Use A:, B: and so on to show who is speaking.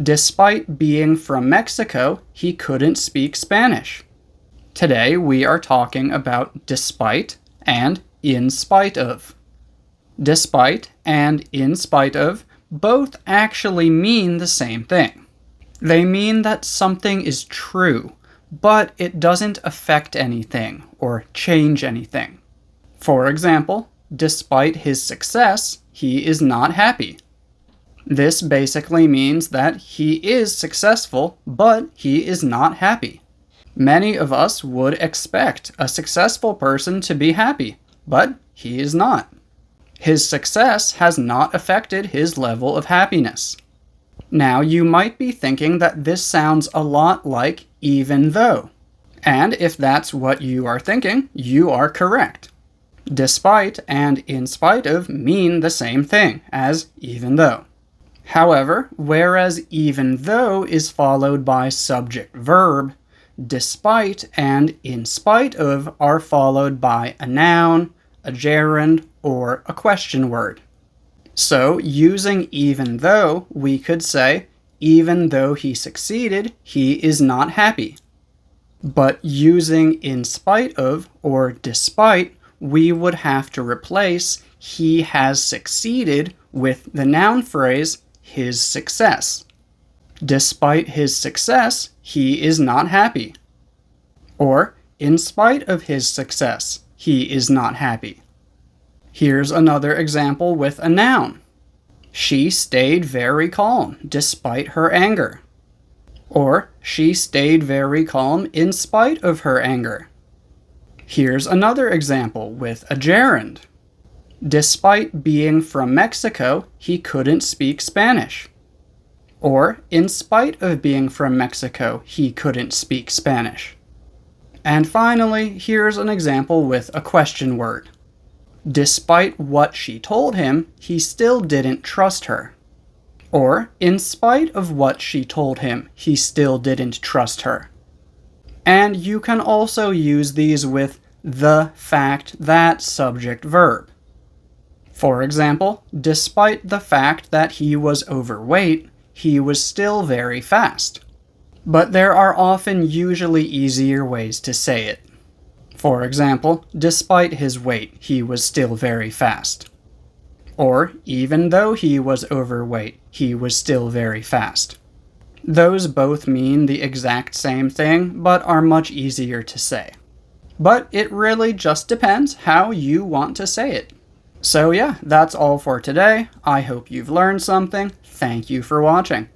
A: Despite being from Mexico, he couldn't speak Spanish. Today we are talking about despite and in spite of. Despite and in spite of both actually mean the same thing. They mean that something is true, but it doesn't affect anything or change anything. For example, despite his success, he is not happy. This basically means that he is successful, but he is not happy. Many of us would expect a successful person to be happy, but he is not. His success has not affected his level of happiness. Now, you might be thinking that this sounds a lot like even though. And if that's what you are thinking, you are correct. Despite and in spite of mean the same thing as even though. However, whereas even though is followed by subject-verb, despite and in spite of are followed by a noun, a gerund, or a question word. So, using even though, we could say, even though he succeeded, he is not happy. But using in spite of or despite, we would have to replace he has succeeded with the noun phrase his success. Despite his success, he is not happy. Or, in spite of his success, he is not happy. Here's another example with a noun. She stayed very calm despite her anger. Or, she stayed very calm in spite of her anger. Here's another example with a gerund. Despite being from Mexico, he couldn't speak Spanish. Or, in spite of being from Mexico, he couldn't speak Spanish. And finally, here's an example with a question word. Despite what she told him, he still didn't trust her. Or, in spite of what she told him, he still didn't trust her. And you can also use these with the fact that subject-verb. For example, despite the fact that he was overweight, he was still very fast. But there are often usually easier ways to say it. For example, despite his weight, he was still very fast. Or, even though he was overweight, he was still very fast. Those both mean the exact same thing, but are much easier to say. But it really just depends how you want to say it. So yeah, that's all for today. I hope you've learned something. Thank you for watching.